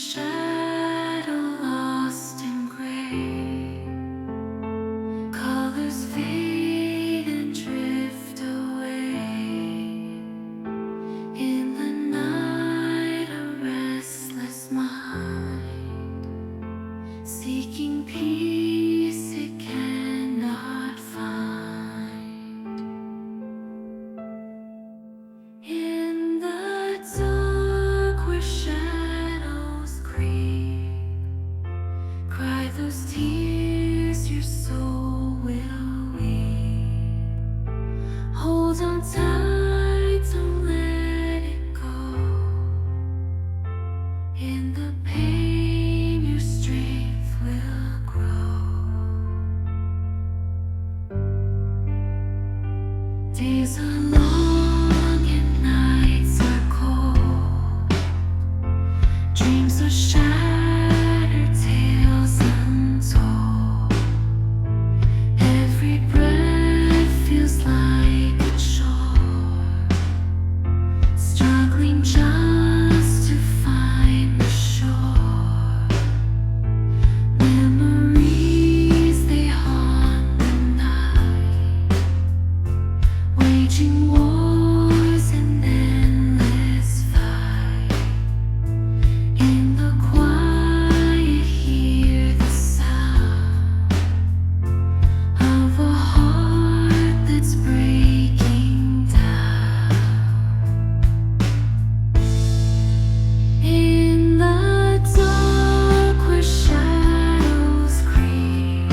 shadow lost in gray. Colors fade and drift away. In the night, a restless mind, seeking peace it cannot find. In the dark where shadows creep, cry those tears your soul will weep. Hold on tight, don't let it go. In the pain your strength will grow. Days are long and nights are cold. Dreams are shattered, tales untold. Every breath feels like a chore, struggling just to find the shore. Memories, they haunt the night, waging wars and endless fight. In the quiet, hear the sound of a heart that's breaking down. In the dark where shadows creep,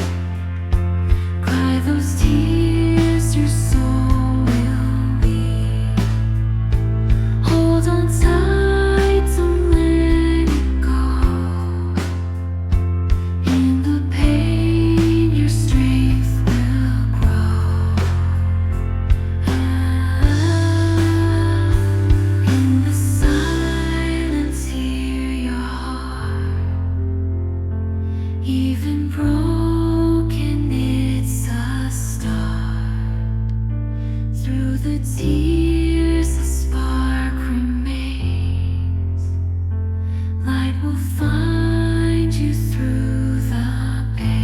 cry those tears your soul will weep. Hold on tight, don't let it go. In the pain your strength will grow. In the silence hear your heart. Even broken, it's a start. Through the tears, a spark remains. Light will find you through the pain.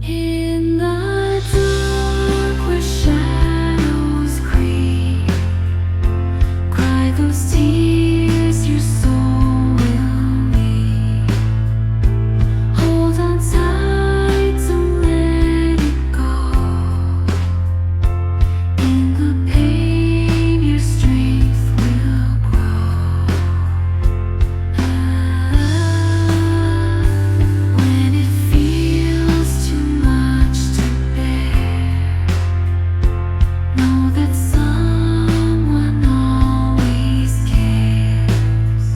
In the dark where shadows creep, cry those tears your soul will weep. Hold on tight, don't let it go. In the pain your strength will grow. When it feels too much to bear, know that someone always cares.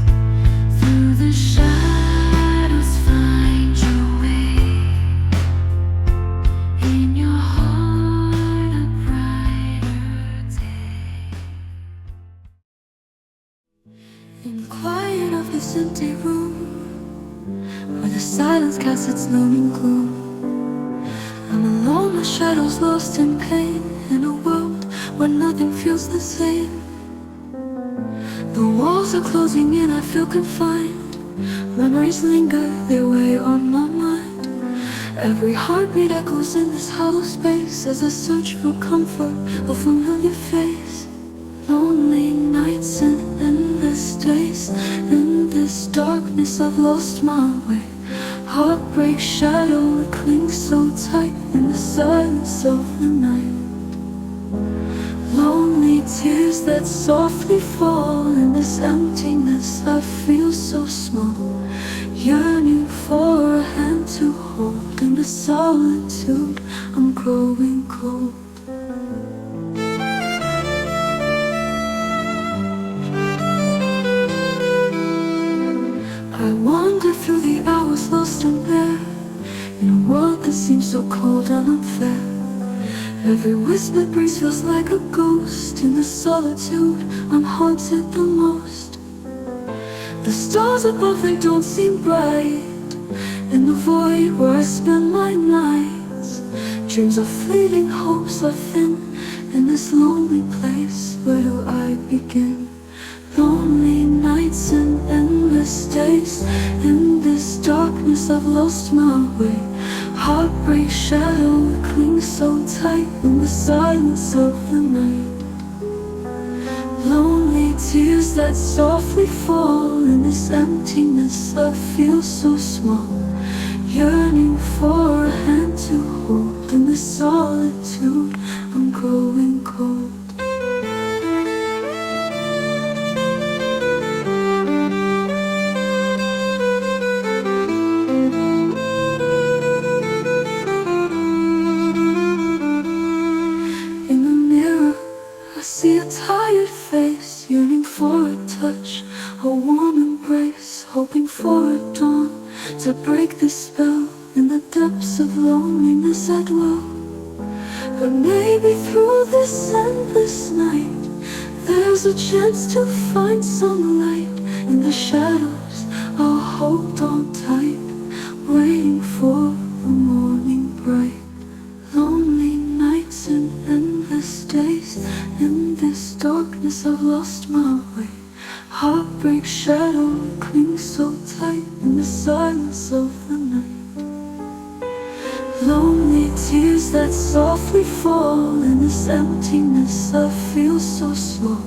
Through the shadows find your way. In your heart a brighter day. In the quiet of this empty room, where the silence casts its looming gloom, I'm alone, my shadows lost in pain. In a world where nothing feels the same. The walls are closing in, I feel confined. Memories linger, they weigh on my mind. Every heartbeat echoes in this hollow space as I search for comfort, a familiar face. Lonely nights and endless days. In this darkness I've lost my way. Heartbreak shadow, it clings so tight in the silence of the night. Lonely tears that softly fall in this emptiness. I feel so small, yearning for a hand to hold. In the solitude, I'm growing cold. I wander through the hours lost and bare, in a world that seems so cold and unfair. Every whispered breeze feels like a ghost. In the solitude, I'm haunted the most. The stars above, they don't seem bright. In the void where I spend my nights, dreams of fleeting hopes are thin. In this lonely place, where do I begin? Lonely nights and endless days. In this darkness I've lost my way. Heartbreak shadow clings so tight in the silence of the night. Lonely tears that softly fall in this emptiness. I feel so small, yearning for a hand to hold. In this solitude I'm growing cold. In the mirror I see a tired face, yearning for a touch, a warm embrace, hoping for a dawn to break the spell. In the depths of loneliness I dwell. But maybe through this endless night there's a chance to find some light. In the shadows I'll hold on tight, waiting for the morning bright. Lonely nights and endless days. In this darkness I've lost my way. Heartbreak shadow clings so tight in the silence of the night. Lonely tears that softly fall in this emptiness. I feel so small,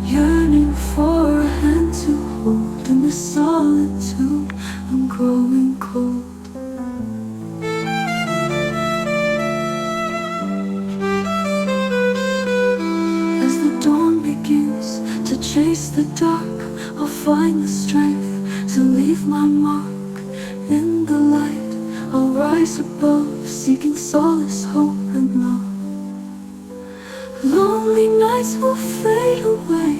yearning for a hand to hold. In this solitude I'm growing cold. As the dawn begins to chase the dark, I'll find the strength to leave my mark. In the light I'll rise above, seeking solace, hope and love. Lonely nights will fade away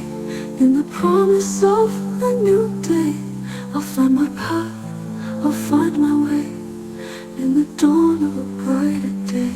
in the promise of a new day. I'll find my path, I'll find my way in the dawn of a brighter day.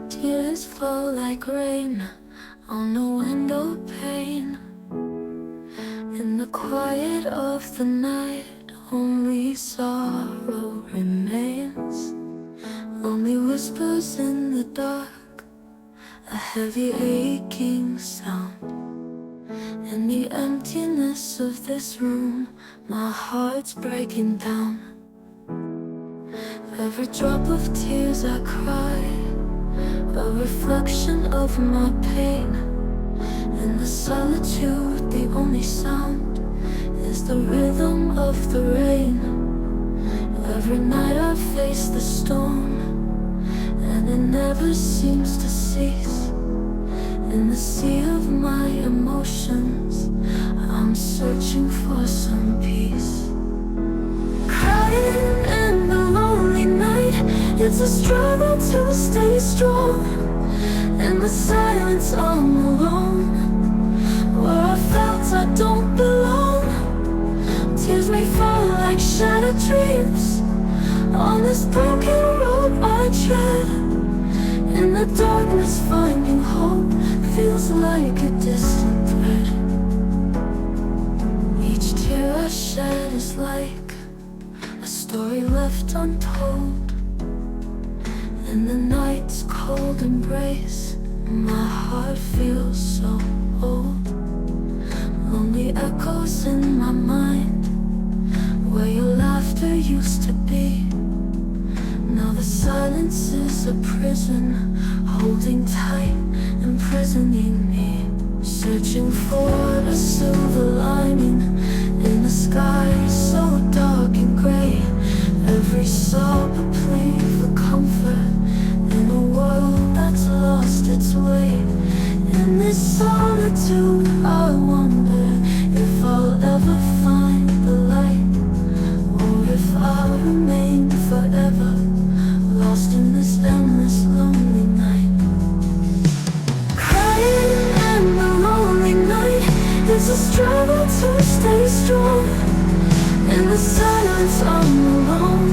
Tears flow like rain on the window pane. In the quiet of the night, only sorrow remains. Only whispers in the dark, a heavy aching sound. In the emptiness of this room, my heart's breaking down. Every drop of tears I cry, a reflection of my pain. In the solitude, the only sound is the rhythm of the rain. Every night I face the storm, and it never seems to cease. In the sea of my emotions, I'm searching for some peace. Crying in the lonely night, it's a struggle to stay strong. In the silence I'm alone, where I felt I don't belong. Tears may fall like shattered dreams on this broken road I tread. In the darkness finding hope feels like a distant thread. Each tear I shed is like a story left untold. In the night's cold embrace, my heart feels so old. Lonely echoes in my mind, where your laughter used to be. Now the silence is a prison, holding tight, imprisoning me. Searching for a silver lining in the sky so dark and gray. Every sob a plea for comfort in a world that's lost its way. In this solitude I wonder if I'll ever find the light, or if I'll remain forever lost in this endless lonely night. Crying in the lonely night, it's a struggle to stay strong. In the silence I'm alone,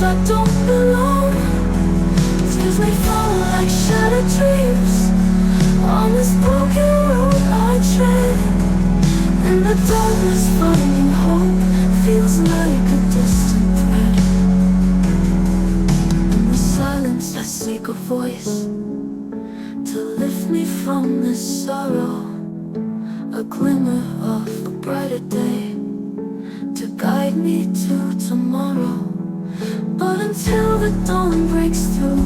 I don't belong. Tears may fall like shattered dreams on this broken road I tread. In the darkness finding hope feels like a distant thread. In the silence I seek a voice to lift me from this sorrow, a glimmer of a brighter day to guide me to tomorrow. But until the dawn breaks through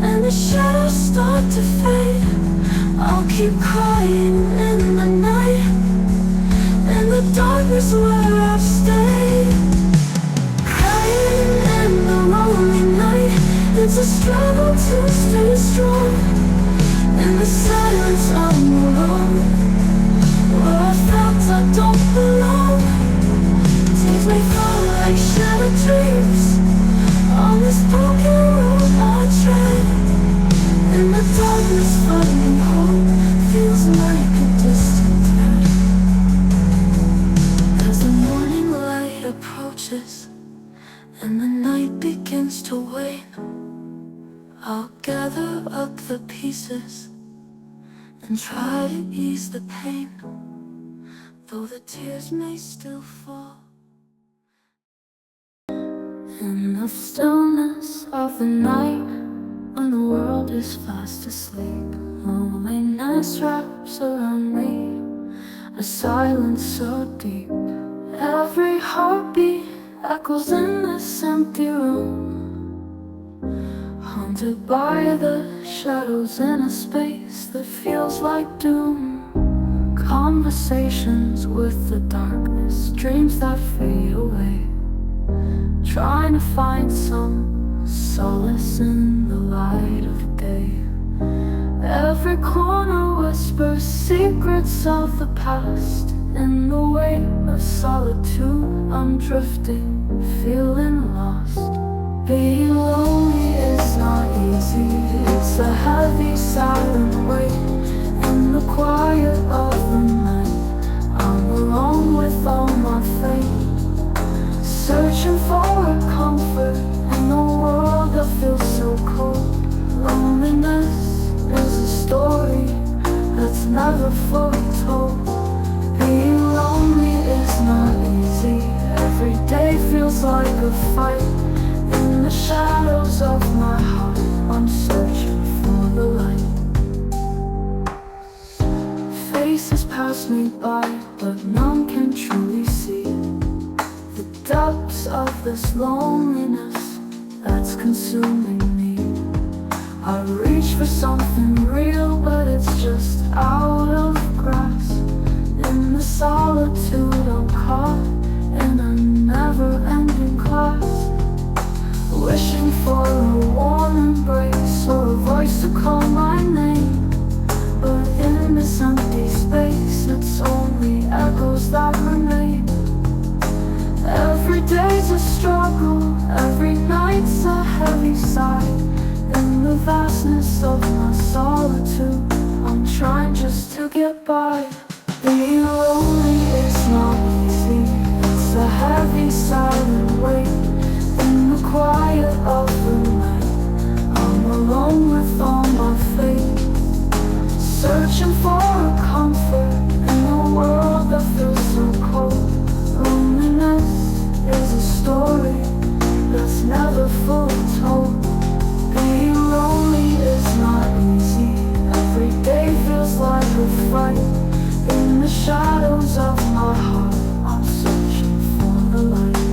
and the shadows start to fade, I'll keep crying in the night, in the darkness where I've stayed. Crying in the lonely night, it's a struggle to stay strong. In the silence I'm alone, where I felt I don't belong. Tears may fall like shattered dreams on this broken road I tread. In the darkness finding hope feels like a distant thread. As the morning light approaches and the night begins to wane, I'll gather up the pieces and try to ease the pain, though the tears may still fall. In the stillness of the night, when the world is fast asleep, loneliness wraps around me, a silence so deep. Every heartbeat echoes in this empty room, haunted by the shadows in a space that feels like doom. Conversations with the darkness, dreams that fade away, trying to find some solace in the light of day. Every corner whispers secrets of the past. In the weight of solitude, I'm drifting, feeling lost. Being lonely is not easy, it's a heavy silent weight. In the quiet of the night, I'm alone with all my fate, searching for a comfort in a world that feels so cold. Loneliness is a story that's never fully told. Being lonely is not easy, every day feels like a fight. In the shadows of my heart, I'm searching for the light. Faces pass me by, but none can truly see the depths of this loneliness that's consuming me. I reach for something real, but it's just out of grasp. In the solitude I'm caught in a never-ending class, wishing for a warm embrace or a voice to call my name. But in this empty space, it's only echoes that remain. Every day's a struggle, every night's a heavy sigh. In the vastness of my solitude, I'm trying just to get by. Being lonely is not easy, it's a heavy silent weight. In the quiet of the night, I'm alone with all my fate, searching for a comfort in a world that feels so cold. Loneliness is a story that's never fully told. Being lonely is not easy, every day feels like a fight. In the shadows of my heart, I'm searching for the light.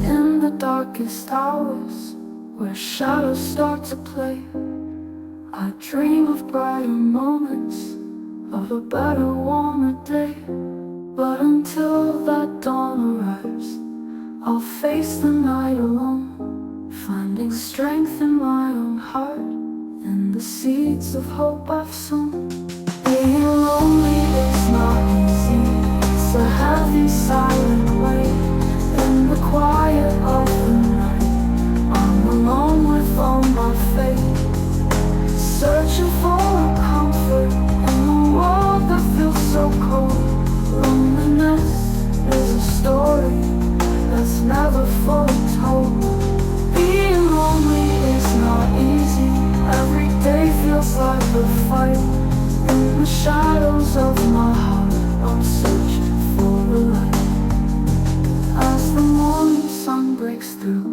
In the darkest hours, where shadows start to play, I dream of brighter moments, of a better, warmer day. But until that dawn arrives, I'll face the night alone, finding strength in my own heart and the seeds of hope I've sown. Being lonely is not easy, it's a heavy silent weight. In the quiet of the night, I'm alone with all my fate, searching for a comfort in a world that feels so cold. Loneliness is a story that's not never foretold. Being lonely is not easy. Every day feels like a fight. In the shadows of my heart, I'm searching for the light. As the morning sun breaks through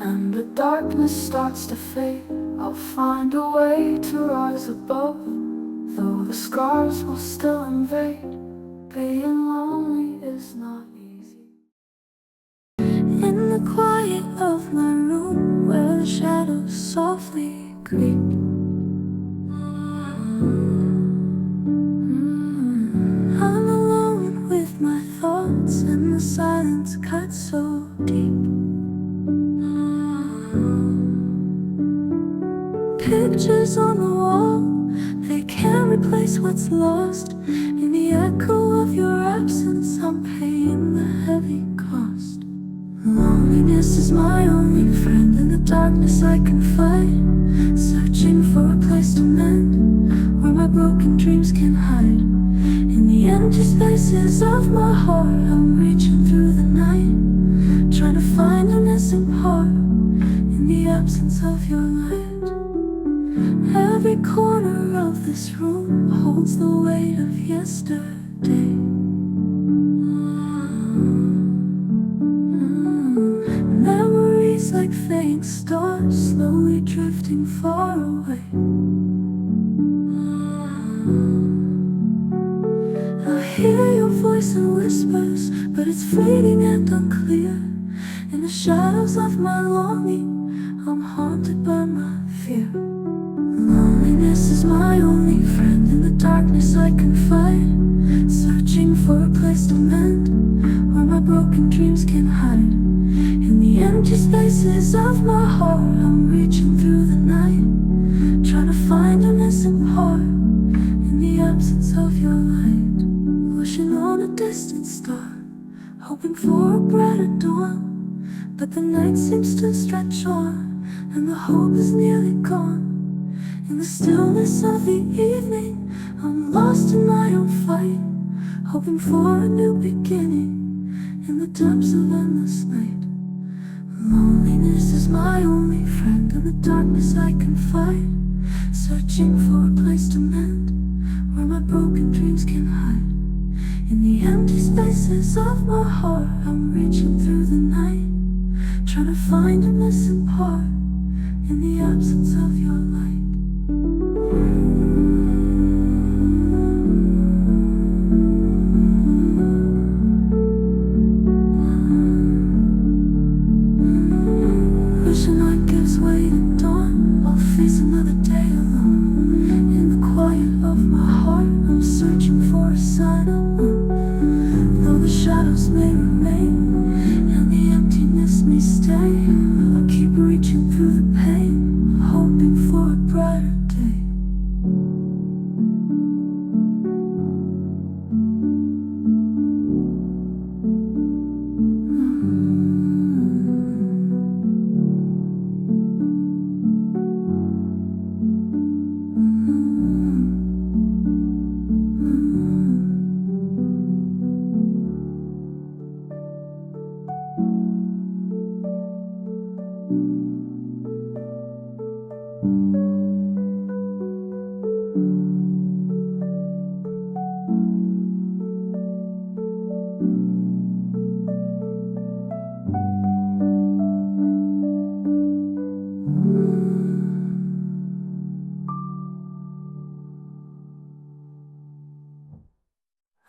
and the darkness starts to fade, I'll find a way to rise above, though the scars will still invade. Being lonely is not easy. In the quiet of my room, where the shadows softly creep, I'm alone with my thoughts, and the silence cuts so deep. Pictures on the wall, they can't replace what's lost. In the echo of your absence, I'm paying the heavy cost. Loneliness is my only friend. In the darkness I confide, searching for a place to mend, where my broken dreams can hide. In the empty spaces of my heart, I'm reaching through the night, trying to find a missing part in the absence of your light. Every corner of this room holds the weight of yesterday. Memories like fading stars, slowly drifting far away. I hear your voice in whispers, but it's fleeting and unclear. In the shadows of my longing, I'm haunted by my fear. Loneliness is my only friend. In the darkness I confide, searching for a place to mend, where my broken dreams can hide. In the empty spaces of my heart, I'm reaching through the night, trying to find a missing part in the absence of your light. Wishing on a distant star, hoping for a brighter dawn, but the night seems to stretch on, and the hope is nearly gone. In the stillness of the evening, I'm lost in my own fight, hoping for a new beginning in the depths of endless night. Loneliness is my only friend. In the darkness I confide, searching for a place to mend, where my broken dreams can hide. In the empty spaces of my heart, I'm reaching through the night, trying to find a missing part in the absence of your light. Wishing night gives way to dawn, I'll face another day alone. In the quiet of my heart, I'm searching for a sign unknown. Though the shadows may remain and the emptiness may stay, I'll keep reaching through the pain, hoping for a brighter day.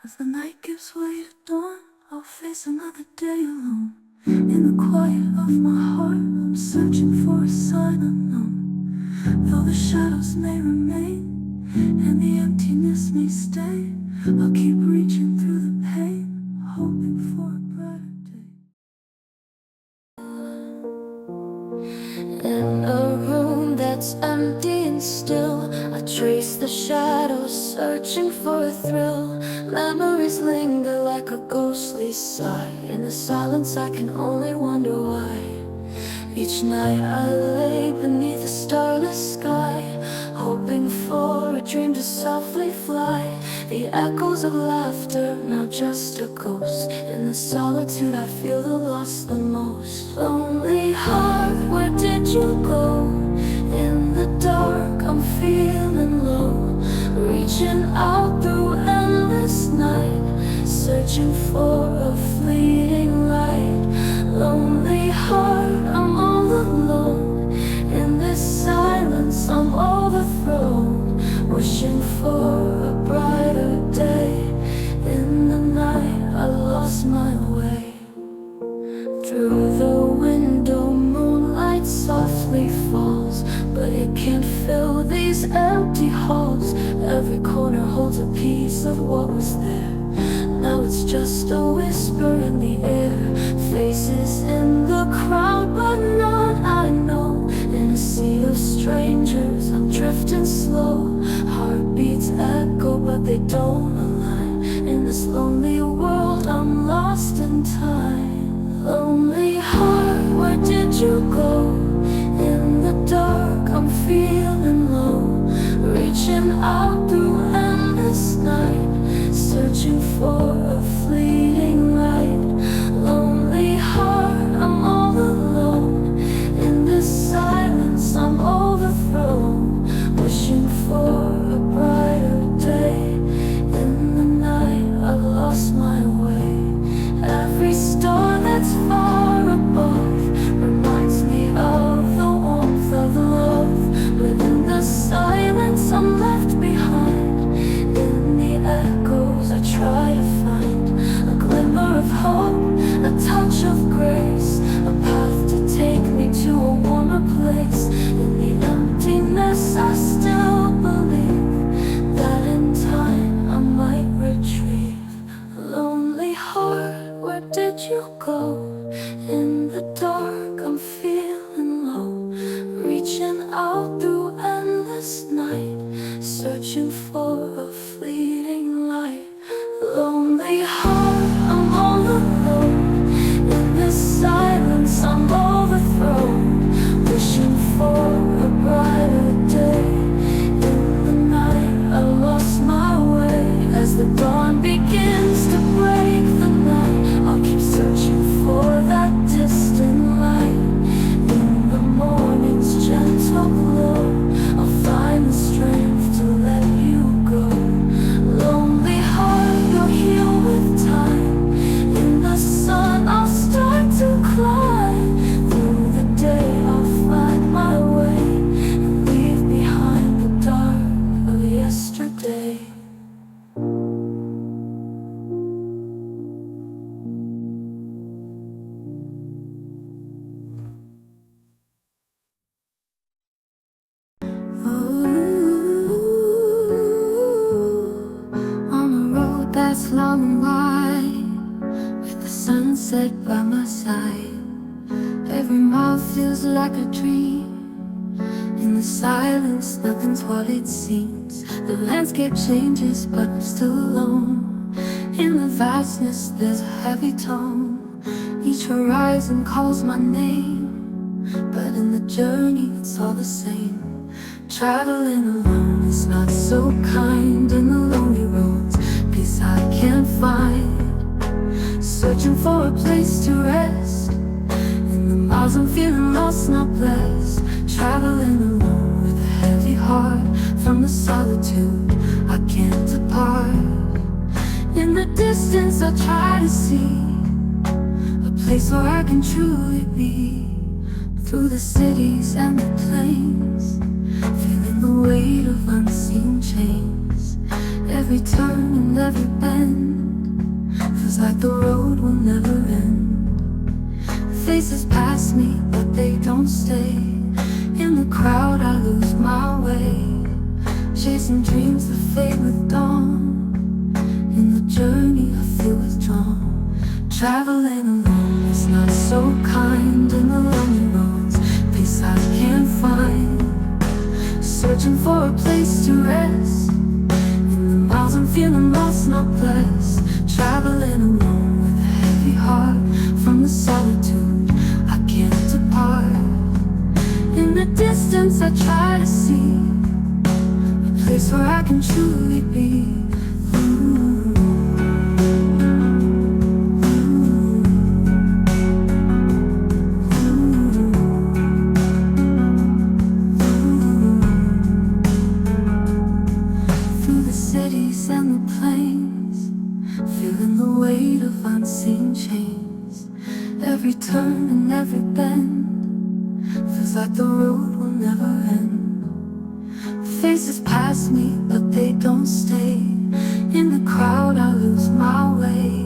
As the night gives way to dawn, I'll face another day alone. In the quiet of my heart, I'm searching for a sign unknown. Though the shadows may remain and the emptiness may stay, I'll keep reaching through the pain, hoping for a brighter day. In a room that's empty and still, I trace the shadows, searching for a thrill. Memories linger like a ghostly sigh. In the silence I can only wonder why. Each night I lay beneath a starless sky, hoping for a dream to softly fly. The echoes of laughter, now just a ghost. In the solitude I feel the loss the most. Lonely heart, where did you go? In the dark I'm feeling low, reaching out through endless night, searching for a fleeting light. Lonely heart, I'm all alone. In this silence I'm overthrown, wishing for a brighter day. In the night I lost my way. Through the window moonlight softly falls, but it can't fill these empty halls. Every corner holds a piece of what was there. Now it's just a whisper in the air. Faces in the crowd, but none I know. In a sea of strangers, I'm drifting slow. Heartbeats echo, but they don't align. In this lonely world, I'm lost in time. Lonely heart, where did you go? In the dark, I'm feeling low, reaching out through endless night, searching for a fleeting light. Lonely heart, I'm all alone. In this silence I'm overthrown, wishing for a brighter day. In the night I lost my way. Every star that's far above reminds me of the warmth of love. Within the silence I'm left behind. In the echoes I try to find a glimmer of hope, a touch of grace, a path to take me to a warmer place. In the emptiness I still believe that in time I might retrieve. Lonely heart, where did you go? In the dark I'm feeling low, reaching out through endless night, searching for a fleeting light. Lonely heart, I'm all alone. In this silence I'm overthrown, wishing for a brighter day. In the night I lost my way. As the dawn begins to break the night, I'll keep searching for that distant light. In the morning's gentle glow, I'll find the strength to let you go. Lonely heart, you'll heal with time. In the sun I'll start to climb. Through the day I'll find my way and leave behind the dark of yesterday. On a road that's long and wide, with the sunset by my side, every mile feels like a dream. In the silence, nothing's what it seems. The landscape changes, but I'm still alone. In the vastness, there's a heavy tone. Each horizon calls my name, but in the journey, it's all the same. Traveling alone is not so kind. In the lonely roads, peace I can't find. Searching for a place to rest. In the miles I'm feeling lost, not blessed. Traveling alone with a heavy heart. From the solitude I can't depart. In the distance I try to see a place where I can truly be. Through the cities and the plains, feeling the weight of unseen chains. Every turn and every bend feels like the road will never end. Faces pass me, but they don't stay. In the crowd I lose my way, chasing dreams that fade with dawn. In the journey I feel withdrawn. Traveling alone is not so kind. In the lonely roads, peace I can't find. Searching for a place to rest. In the miles I'm feeling lost, not blessed. Traveling alone with a heavy heart. From the solitude I can't depart. In the distance I try to see a place where I can truly be. every turn and every bend feels like the road will never end. Faces pass me, but they don't stay. In the crowd I lose my way,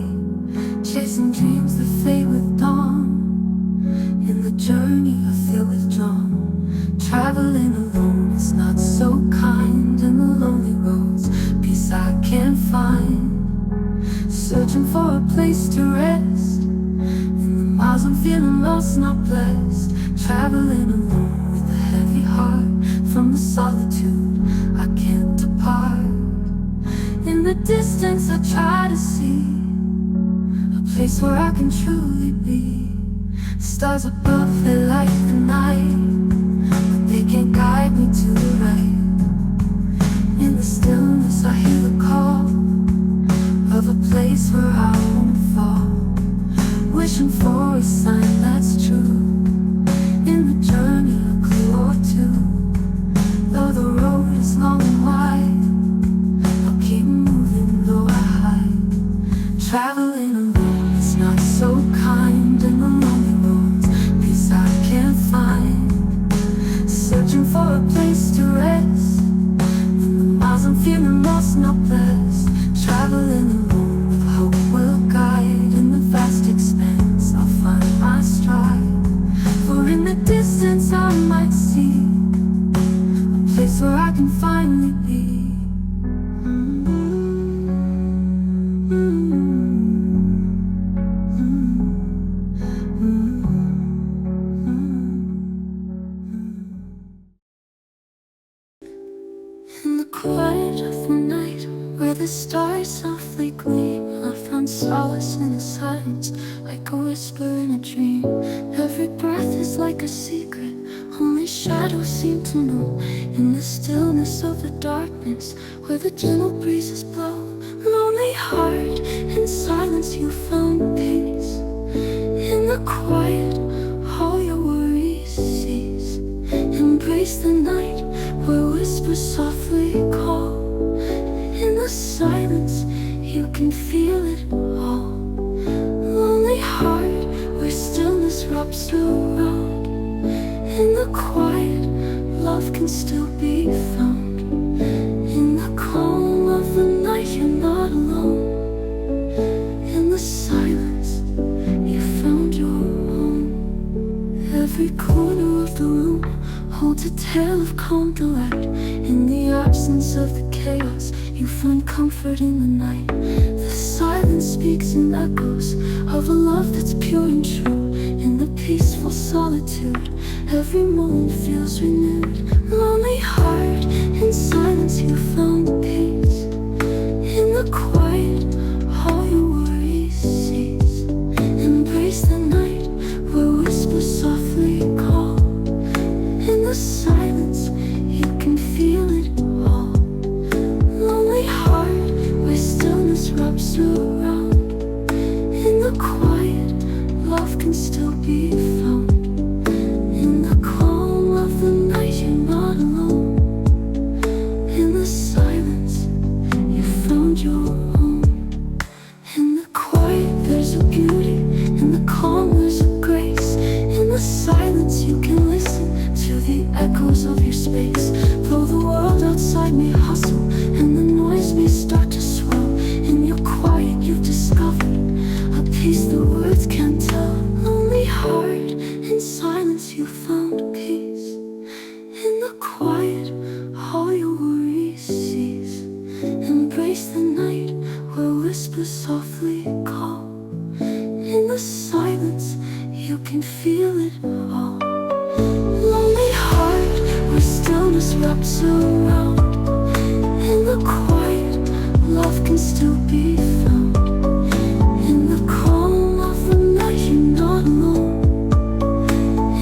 chasing dreams that fade with dawn. In the journey I feel withdrawn. Traveling alone is not so kind. In the lonely roads, peace I can't find. Searching for a place to rest. In the miles I'm feeling lost, not blessed. Traveling alone with a heavy heart. From the solitude I can't depart. In the distance I try to see a place where I can truly be. Stars above, they light the night, but they can't guide me to the right. In the stillness I hear the call of a place where I won't fall. Wishing for a sign that's true. In the journey a clue or two. Though the road is long and wide, I'll keep moving though I hide. Traveling alone is not so kind. In the lonely roads, peace I can't find. Searching for a place to rest. In the miles I'm feeling lost, not blessed. Traveling alone with hope will guide. In the vast expanse I'll find my stride. For in the distance I might see a place where I can finally be. In the quiet of the night, where the stars softly gleam, I found solace in the silence, like a whisper in a dream. Every breath is like a secret, only shadows seem to know. In the stillness of the darkness, where the gentle breezes blow. Lonely heart, in silence you found peace. In the quiet, all your worries cease. Embrace the night, where whispers softly call. In the silence, you can feel it all. Lonely heart, where stillness wraps around. In the quiet, love can still be found. In the calm of the night, you're not alone. In the silence, you found your home. Every corner of the room holds a tale of calm delight. In the absence of the chaos, you find comfort in the night. The silence speaks in echoes of a love that's pure and true. In the peaceful solitude, every moment feels renewed. Lonely heart, in silence you found peace. In the quiet, all your worries cease. Embrace the night, where whispers softly call. In the silence, you can feel it all. Lonely heart, where stillness wraps around. In the quiet, love can still be found. In the calm of the night, you're not alone. In the silence, you found your home. In the quiet, there's a beauty. In the calm, there's a grace. In the silence, you can listen to the echoes of your space. Though the world outside may hustle and the noise may start to swell, in your quiet you've discovered a peace the words can't tell. Lonely heart, in silence you found peace. In the quiet, all your worries cease. Embrace the night, where whispers softly call. In the silence, you can feel it all. Lonely heart, where stillness wraps around. In the quiet, love can still be found. In the calm of the night, you're not alone.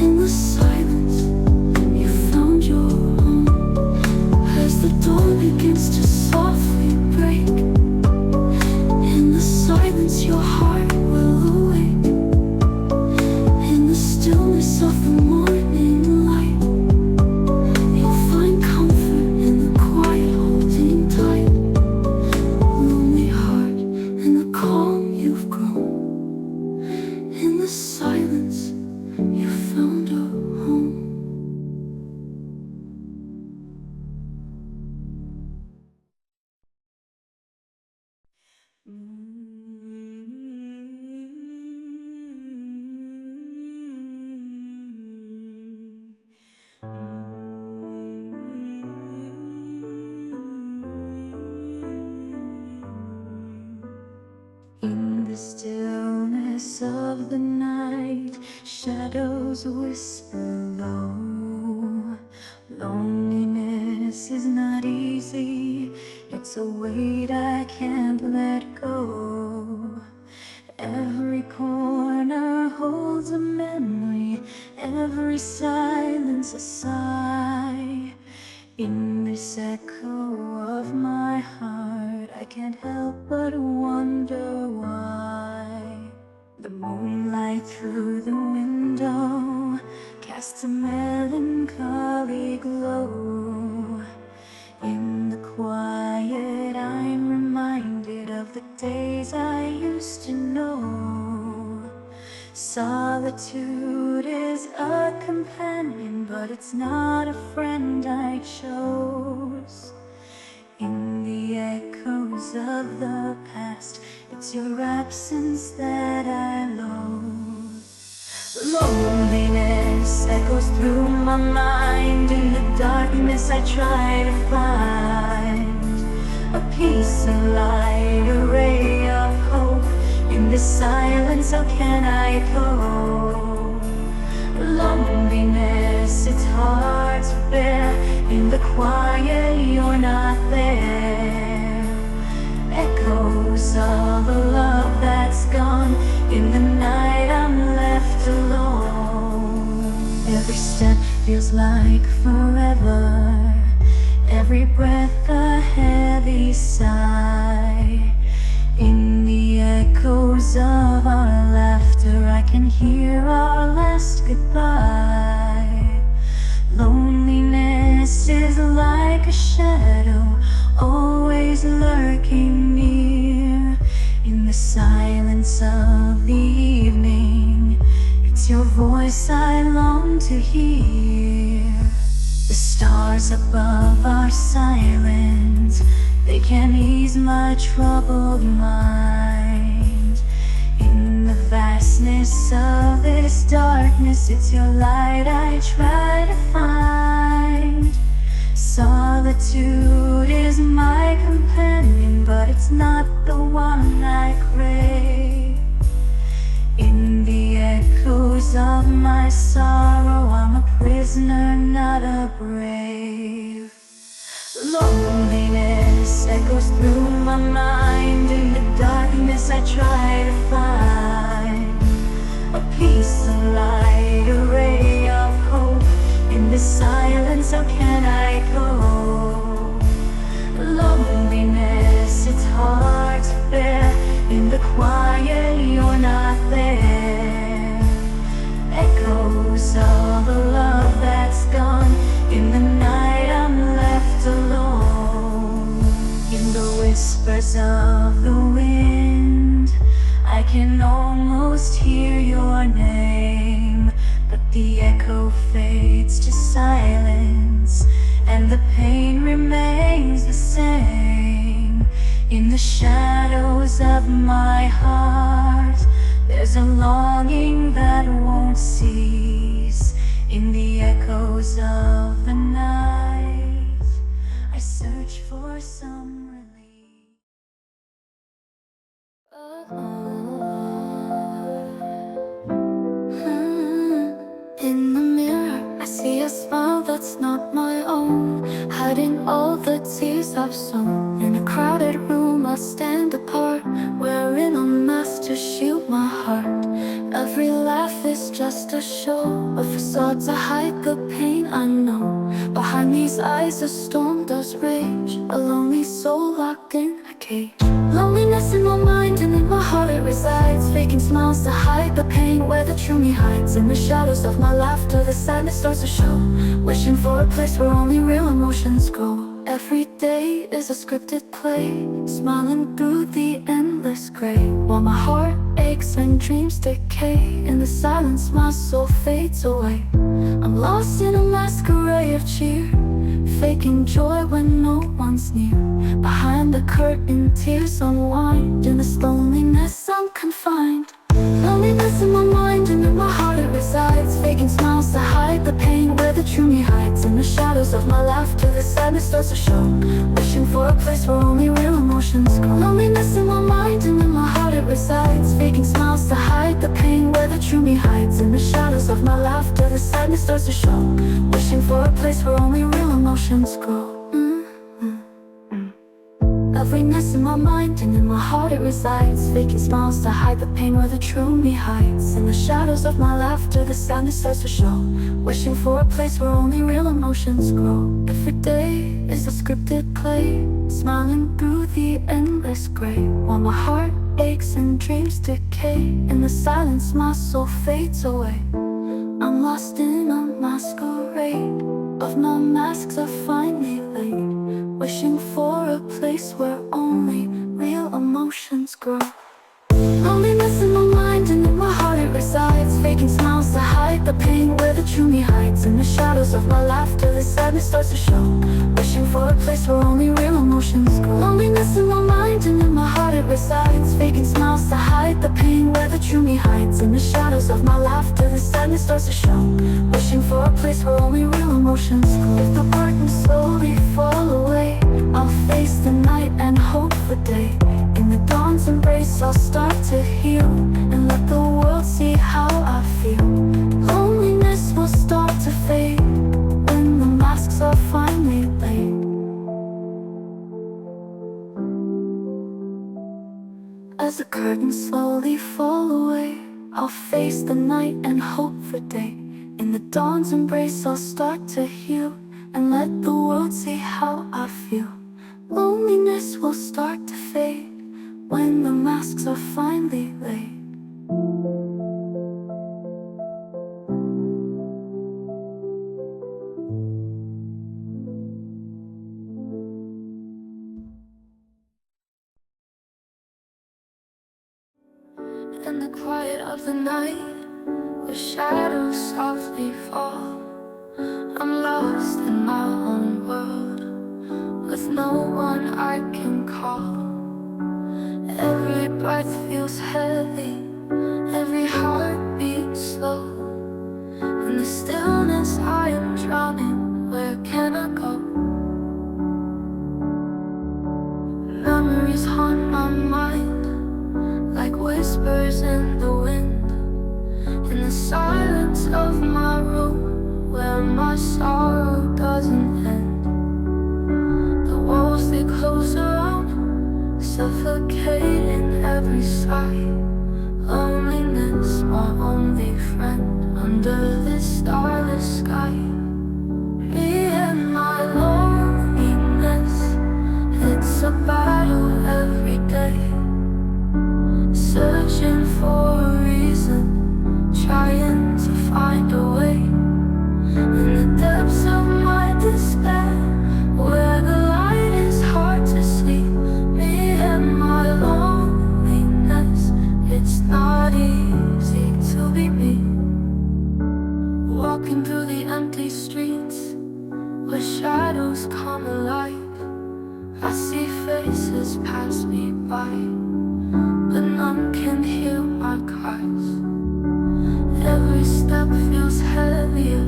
In the silence, you found your home. As the dawn begins to softly break, in the silence your heart will awake. In the stillness of the morning light, you'll find comfort in the quiet holding tight. Lonely heart, in the calm you've grown. In the silence shadows whisper low. Loneliness is not easy, it's a weight I can't let go. Every corner holds a memory, every silence a sigh. In this echo of my heart, I can't help but wonder why. The moonlight through the window casts a melancholy glow. In the quiet I'm reminded of the days I used to know. Solitude is a companion, but it's not a friend I chose. In the echoes of the past, it's your absence that I loathe. Loneliness echoes through my mind. In the darkness I try to find a peace, a light, a ray of hope. In this silence, how can I cope? Loneliness, it's hard to bear. In the quiet, you're not there. Echoes of a love that's gone. In the night, I'm left alone. Every step feels like forever. Every breath a heavy sigh. In the echoes of our laughter, I can hear our last goodbye. Loneliness is like a shadow, always lurking near. In the silence of the evening, it's your voice I long to hear. The stars above are silent, they can ease my troubled mind. In the vastness of this darkness, it's your light I try to find. Solitude is my companion, but it's not the one I crave. In the echoes of my sorrow, I'm a prisoner, not a brave. Loneliness echoes through my mind. In the darkness I try to find a peace, a light, a ray of hope. In this silence, how can I cope? Loneliness, it's hard to bear. In the quiet, you're not there. Echoes of a love that's gone. In the night, I'm left alone. In the whispers of the wind, I can almost hear your name. But the echo fades to silence, and the pain remains the same. In the shadows of my heart, there's a longing that won't cease. In the echoes of the night, I search for some relief. In the mirror, I see a smile that's not my own, hiding all the tears I've sown. In a crowded room, I stand apart, wearing a mask to shield my heart. Every laugh is just a show, a facade to hide the pain I know. Behind these eyes, a storm does rage, a lonely soul locked in a cage. Loneliness in my mind and in my heart it resides, faking smiles to hide the pain where the true me hides. In the shadows of my laughter, the sadness starts to show, wishing for a place where only real emotions go. Every day is a scripted play, smiling through the endless gray, while my heart aches and dreams decay. In the silence, my soul fades away. I'm lost in a masquerade of cheer, faking joy when no one's near. Behind the curtain, tears unwind. In this loneliness, I'm confined. Loneliness in my mind and in my heart it resides, faking smiles to hide the pain where the true me hides. In the shadows shadows of my laughter, the sadness starts to show. Wishing for a place where only real emotions grow. Loneliness in my mind and in my heart it resides, faking smiles to hide the pain where the true me hides. In the shadows of my laughter, the sadness starts to show. Wishing for a place where only real emotions grow. Loveliness in my mind and in my heart it resides, faking smiles to hide the pain where the true me hides. In the shadows of my laughter, the sadness starts to show. Wishing for a place where only real emotions grow. Every day is a scripted play, smiling through the endless gray, while my heart aches and dreams decay. In the silence my soul fades away. I'm lost in a masquerade of my masks are finally laid, wishing for a place where only real emotions grow. Loneliness in my mind and in my heart it resides, faking smiles to hide the pain where the true me hides. In the shadows of my laughter, the sadness starts to show. Wishing for a place where only real emotions grow. Loneliness in my mind and in my heart it resides, faking smiles to hide the pain where the true me hides. In the shadows of my laughter, the sadness starts to show. Wishing for a place where only real emotions grow. If the burdens slowly fall away, I'll face the night and hope for day. In the dawn's embrace I'll start to heal, and let the world see how I feel. Loneliness will start to fade when the masks are finally laid. As the curtains slowly fall away, I'll face the night and hope for day. In the dawn's embrace I'll start to heal, and let the world see how I feel. Loneliness will start to fade when the masks are finally laid. In the quiet of the night, the shadows softly fall. I'm lost in my own world, with no one I can call. Every breath feels heavy, every heart beats slow. In the stillness I am drowning, where can I go? Memories haunt my mind, like whispers in the wind. In the silence of my room, where my sorrow doesn't end. The walls they close around, suffocating every sigh. Loneliness, my only friend, under this starless sky. Me and my loneliness, it's a battle every day. Searching for a reason, trying to find a way. In the depths of my despair, where the light is hard to see. Me and my loneliness, it's not easy to be me. Walking through the empty streets, where shadows come alive. I see faces pass me by, but none can hear my cries. Every step feels heavier,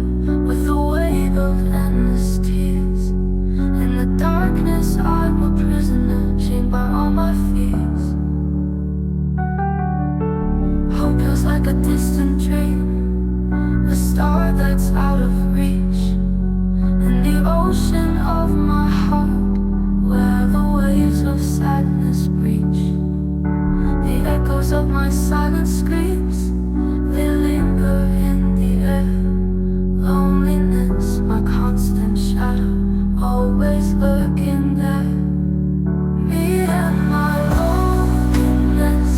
with the weight of endless tears. In the darkness I'm a prisoner, chained by all my fears. Hope feels like a distant dream, a star that's out of reach. In the ocean of my heart, where the waves of sadness breach. The echoes of my silent screams, they linger in the air. Loneliness, my constant shadow, always lurking there. Me and my loneliness,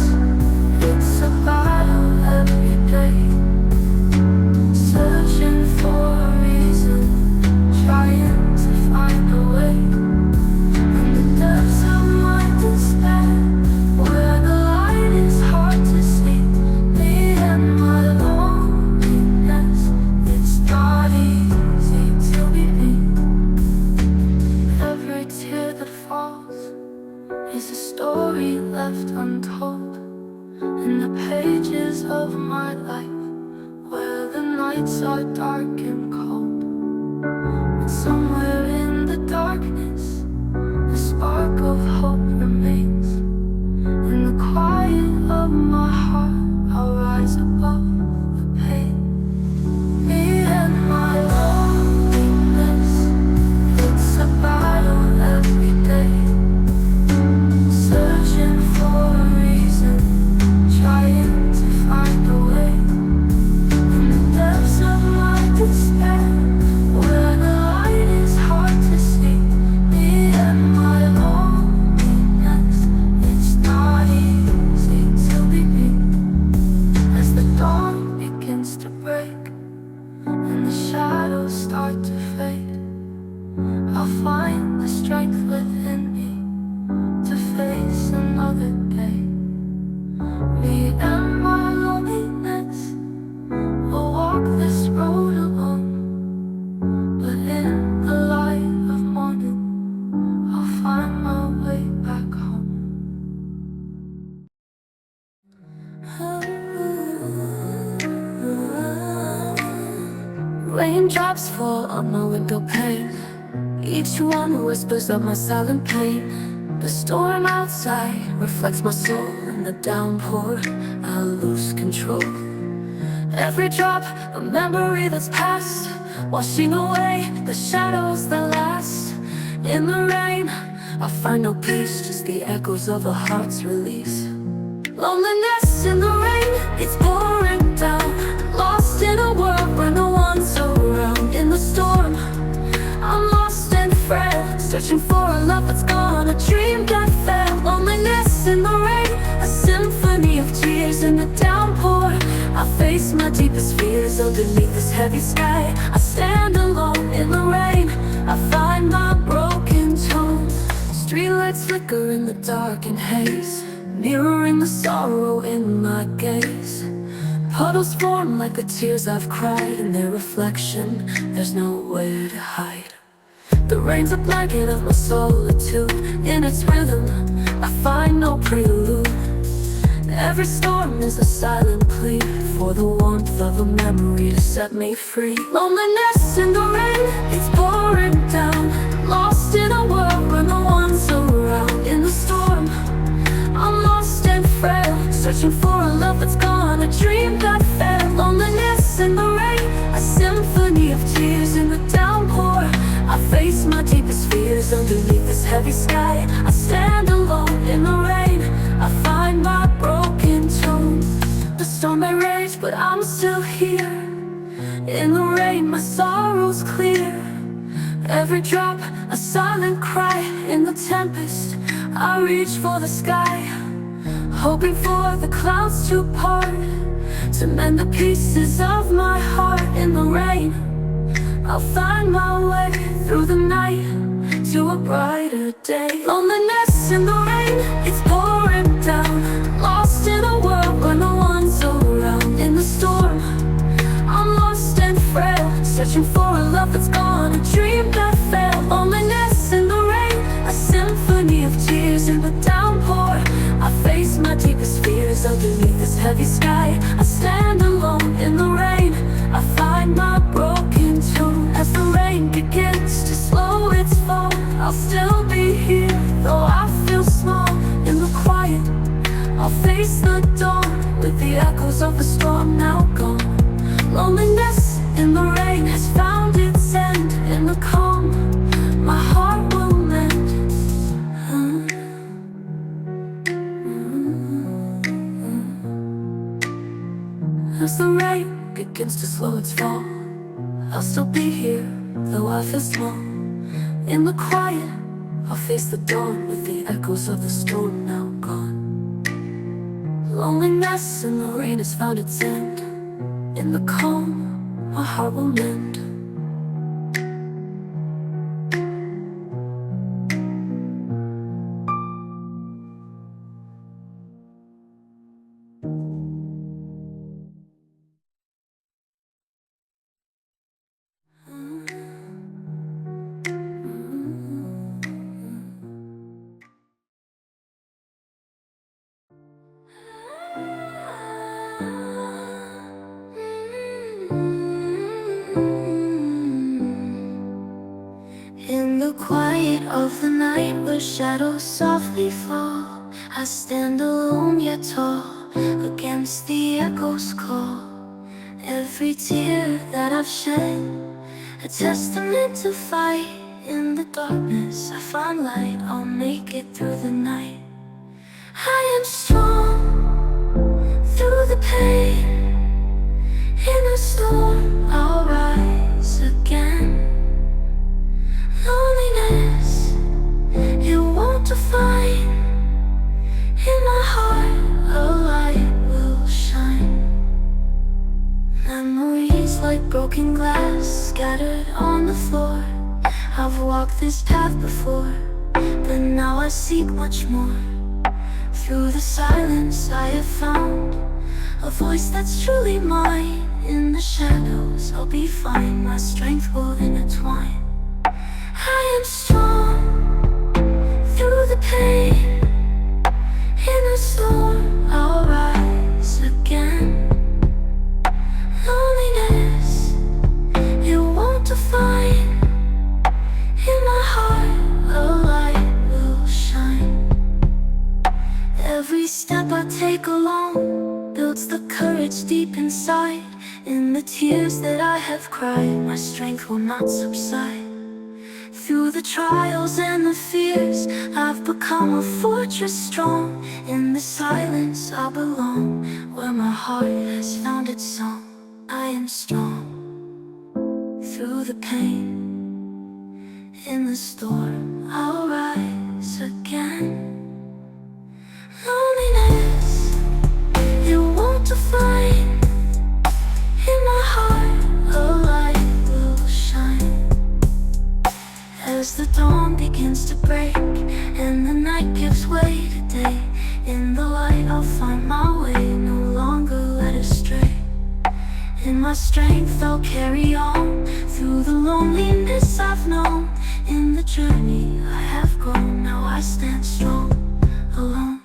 it's a battle every day. Searching for a reason, trying to find a way. In the depths of my despair, where the light is hard to see. Me and my loneliness, it's not easy to be me. Every tear that falls is a story left untold, in the pages of my life, where the nights are dark and cold. But somewhere shadows start to fade, I'll find the strength within me to face another day. Me and my loneliness will walk this road alone, but in the light of morning I'll find my way back home. Raindrops fall on my window pane, each one whispers of my silent pain. The storm outside reflects my soul in the downpour. I lose control. Every drop, a memory that's past, washing away the shadows that last. In the rain, I find no peace, just the echoes of a heart's release. Loneliness in the rain, it's pouring down, lost in a world where no one's around. In the storm, I'm lost and frail, searching for a love that's gone, a dream that failed. Loneliness in the rain, a symphony of tears in the downpour. I face my deepest fears underneath this heavy sky. I stand alone in the rain, I find my broken tone. Streetlights flicker in the dark and haze, mirroring the sorrow in my gaze. Puddles form like the tears I've cried, in their reflection there's nowhere to hide. The rain's a blanket of my solitude, in its rhythm I find no prelude. Every storm is a silent plea for the warmth of a memory to set me free. Loneliness in the rain, it's pouring down, lost in a world where no one's around. In the storm, I'm lost and frail, searching for a love that's gone, a dream that failed. Loneliness in the rain, a symphony of tears in the downpour. I face my deepest fears underneath this heavy sky. I stand alone in the rain, I find my broken tone. The storm may rage, but I'm still here. In the rain, my sorrow's clear. Every drop, a silent cry. In the tempest, I reach for the sky, hoping for the clouds to part, to mend the pieces of my heart. In the rain, I'll find my way through the night to a brighter day. Loneliness in the rain, it's pouring down, lost in a world where no one's around. In the storm, I'm lost and frail, searching for a love that's gone, a dream that failed. Loneliness in the rain, a symphony of tears in the downpour. I face my deepest fears underneath this heavy sky. I stand alone in the rain, I find my broken tone. As the rain begins to slow its fall, I'll still be here, though I feel small. In the quiet, I'll face the dawn, with the echoes of the storm now gone. Loneliness in the rain has found its end. In the calm, my heart will mend. As the rain begins to slow its fall, I'll still be here, though I feel small. In the quiet, I'll face the dawn, with the echoes of the storm now gone. Loneliness in the rain has found its end. In the calm, my heart will mend. In the quiet of the night, where shadows softly fall, I stand alone yet tall, against the echo's call. Every tear that I've shed, a testament to fight. In the darkness, I find light, I'll make it through the night. I am strong through the pain. In a storm, I'll rise again. Loneliness, it won't define. In my heart, a light will shine. Memories like broken glass past scattered on the floor. I've walked this path before, but now I seek much more. Through the silence I have found a voice that's truly mine. In the shadows I'll be fine, my strength will intertwine. I am strong through the pain. In a storm I'll rise again. Loneliness, it won't define. In my heart a light will shine. Every step I take alone builds the courage deep inside. In the tears that I have cried, my strength will not subside. Through the trials and the fears, I've become a fortress strong. In the silence I belong, where my heart has found its song. I am strong through the pain. In the storm I'll rise again. Loneliness, it won't define. In my heart a light will shine. As the dawn begins to break and the night gives way to day, in the light I'll find my way, no longer led astray. In my strength I'll carry on through the loneliness I've known. In the journey I have grown, now I stand strong alone.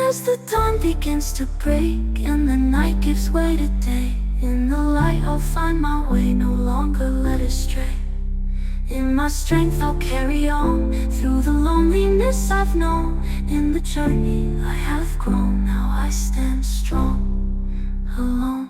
As the dawn begins to break and the night gives way to day, in the light I'll find my way, no longer led astray. In my strength I'll carry on through the loneliness I've known. In the journey I have grown, now I stand strong alone.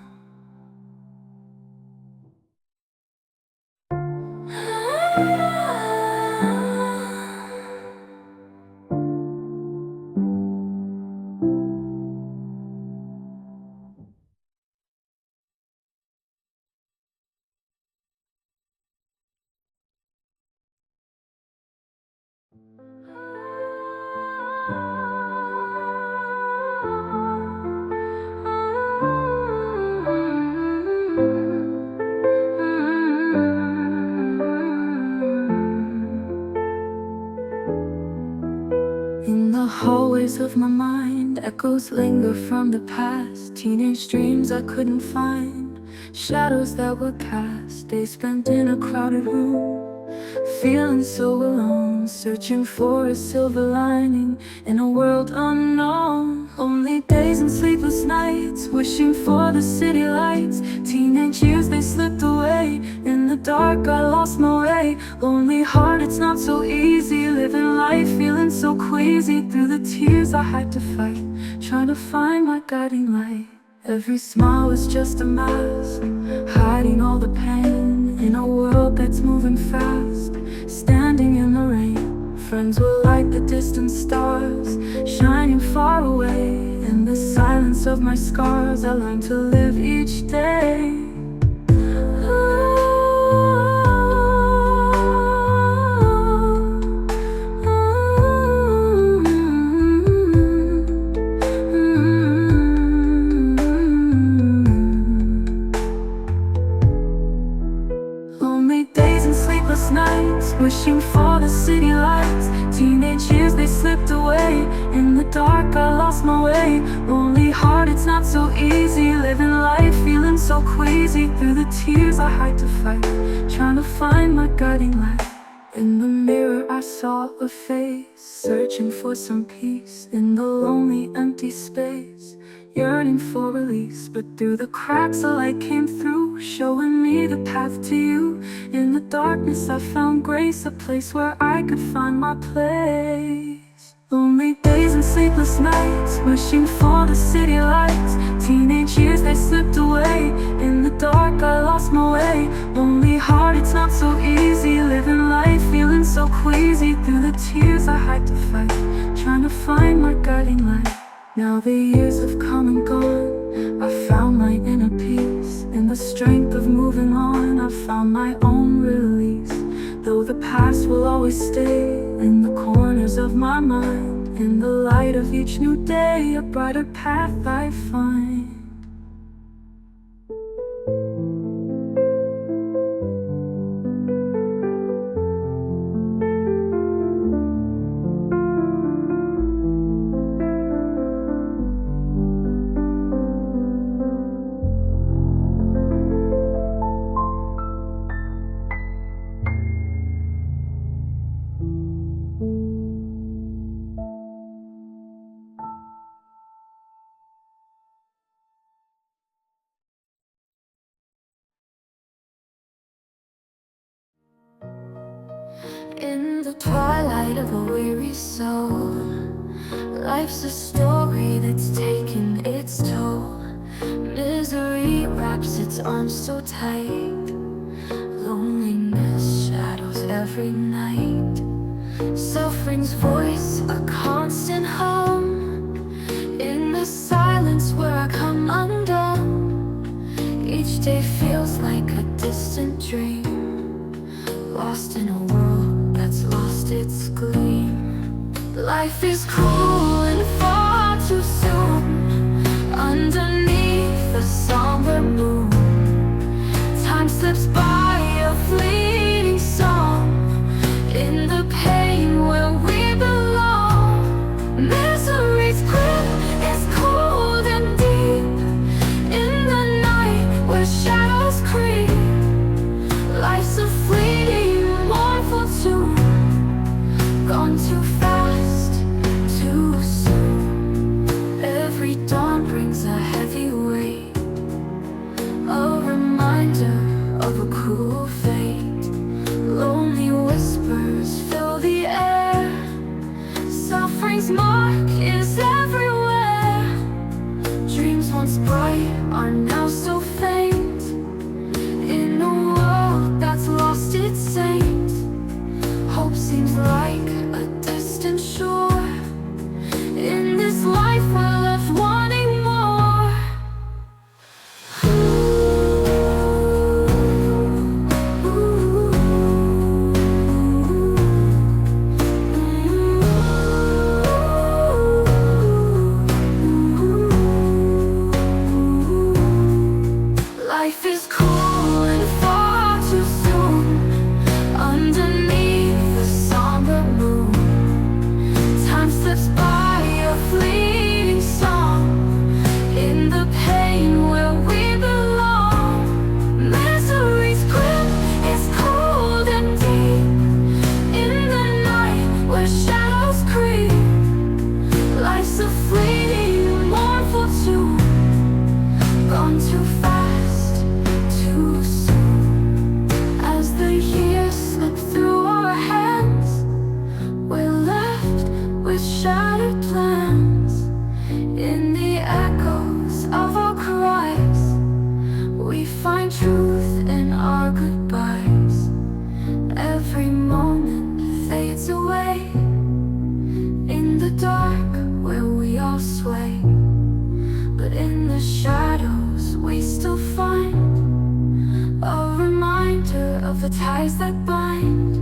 In the hallways of my mind, echoes linger from the past. Teenage dreams I couldn't find, shadows that were cast. Days spent in a crowded room, feeling so alone, searching for a silver lining in a world unknown. Lonely days and sleepless nights, wishing for the city lights. Teenage years, they slipped away. In the dark, I lost my way. Lonely heart, it's not so easy living life, feeling so queasy. Through the tears I had to fight, trying to find my guiding light. Every smile was just a mask, hiding all the pain. In a world that's moving fast, standing in the rain, friends were like the distant stars, shining far away. In the silence of my scars, I learned to live each day. Nights, wishing for the city lights. Teenage years, they slipped away. In the dark, I lost my way. Lonely heart, it's not so easy living life, feeling so queasy. Through the tears I had to fight, trying to find my guiding light. In the mirror I saw a face, searching for some peace. In the lonely empty space, yearning for release. But through the cracks a light came through, showing me the path to you. In the darkness I found grace, a place where I could find my place. Lonely days and sleepless nights, wishing for the city lights. Teenage years, they slipped away. In the dark I lost my way. Lonely heart, it's not so easy living life, feeling so queasy. Through the tears I had to fight, trying to find my guiding light. Now the years have come and gone, I found my inner peace. In the strength of moving on, I found my own release. though the past will always stay in the corners of my mind. In the light of each new day, a brighter path I find. In the twilight of a weary soul, life's a story that's taken its toll. Misery wraps its arms so tight, loneliness shadows every night. Suffering's voice, a constant hum, in the silence where I come undone. Each day feels like a distant dream, lost in a world that's lost its gleam. Life is cruel and far too soon, underneath the somber moon. Time slips by, a fleeting song, in the pain where we belong. Misery's grip is cold and deep, in the night where shadows creep. Life's a fleeting, mournful tune, gone too fast, too soon. Every dawn brings a heavy weight, a reminder of a cruel fate. Lonely whispers fill the air, suffering's mark is everywhere. Dreams once bright are now so faint, in a world that's lost its saint. Hope seems like a distant shore, in this life we're left wanting more. Life is cool and far too soon, underneath the somber moon. Time slips by, a fleeting song, in the pain where we belong. Misery's grip is cold and deep, in the night where shadows creep. Life's a fleeting, mournful tune, gone too fast, too soon. As the years slip through our hands, we're left with shattered plans. In the echoes of our cries, we find truth in our goodbyes. Every moment fades away, in the dark where we all sway. But in the shadows we still find a reminder of the ties that bind.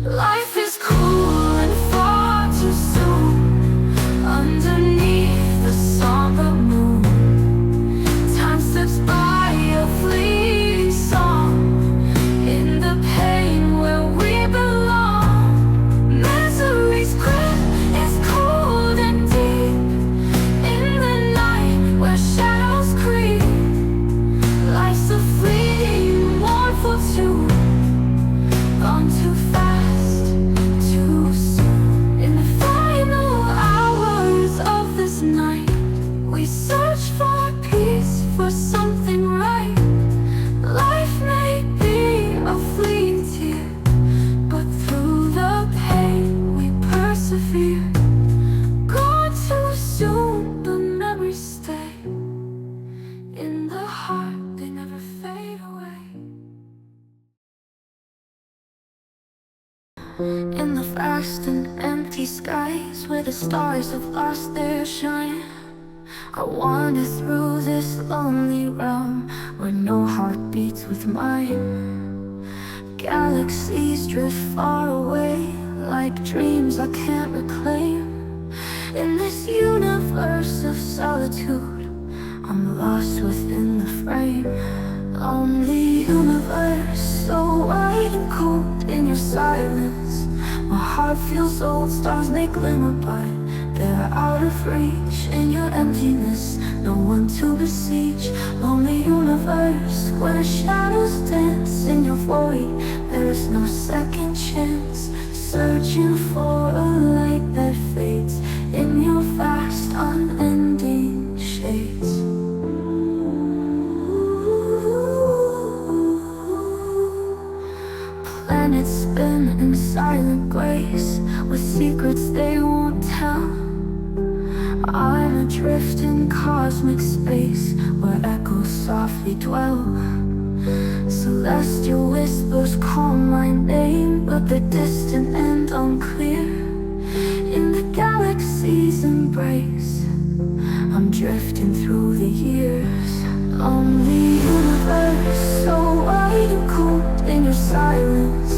Life is cruel and far too soon, underneath the somber moon. Time slips by, a fleeting song, in the pain where we belong. Misery's grip is cold and deep, in the night where shadows creep. Life's a fleeting, mournful tune, gone too fast, too soon. In the final hours of this night, we search for peace, for something right. Life may be a fleeting tear, but through the pain we persevere. Gone too soon, but memories stay in the heart, they never fade away. In the vast and empty skies, where the stars have lost their shine, I wander through this lonely realm, where no heart beats with mine. Galaxies drift far away, like dreams I can't reclaim. In this universe of solitude, I'm lost within the frame. Lonely universe, so wide and cold in your silence. My heart feels old, stars they glimmer bright. They're out of reach in your emptiness, no one to besiege. Lonely universe, where shadows dance in your void. There's no second chance, searching for a light that fades in your vast unending shades. Planets spin in silent grace, with secrets they won't tell. I'm adrift in cosmic space, where echoes softly dwell. Celestial whispers call my name, but they're distant and unclear. In the galaxy's embrace, I'm drifting through the years. Lonely universe, so wide and cold in your silence.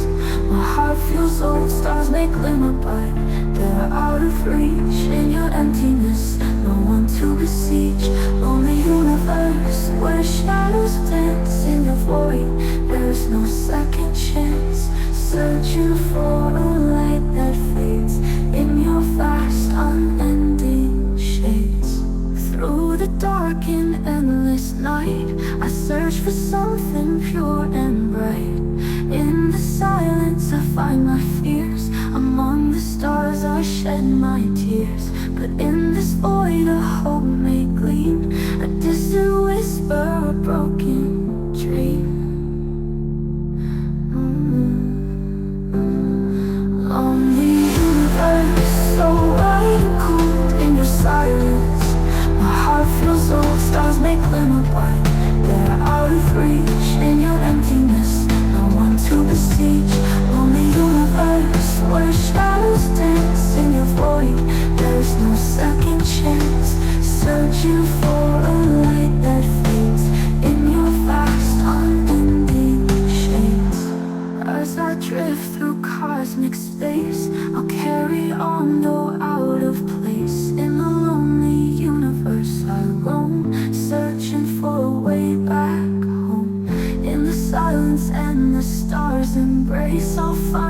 My heart feels old, stars they glimmer bright. They're out of reach in your emptiness, no one to besiege. Lonely universe, where shadows dance in your void. There's no second chance, searching for a light that fades in your vast unending shades. Through the dark and endless night, I search for something pure and bright. In the silence I find my fears, among the stars I shed my tears. But in this void a hope may gleam, a distant whisper, a broken dream. Lonely universe, so wide and cold in your silence. My heart feels old, stars make glimmer bright. They're out of reach in your emptiness, no one to besiege. Lonely universe, where shadows dance in your void. There's no second chance, searching for a light that fades in your vast unending shades. As I drift through cosmic space, I'll carry on though out of place. In the lonely universe I roam, searching for a way back home. In the silence and the stars embrace, I'll find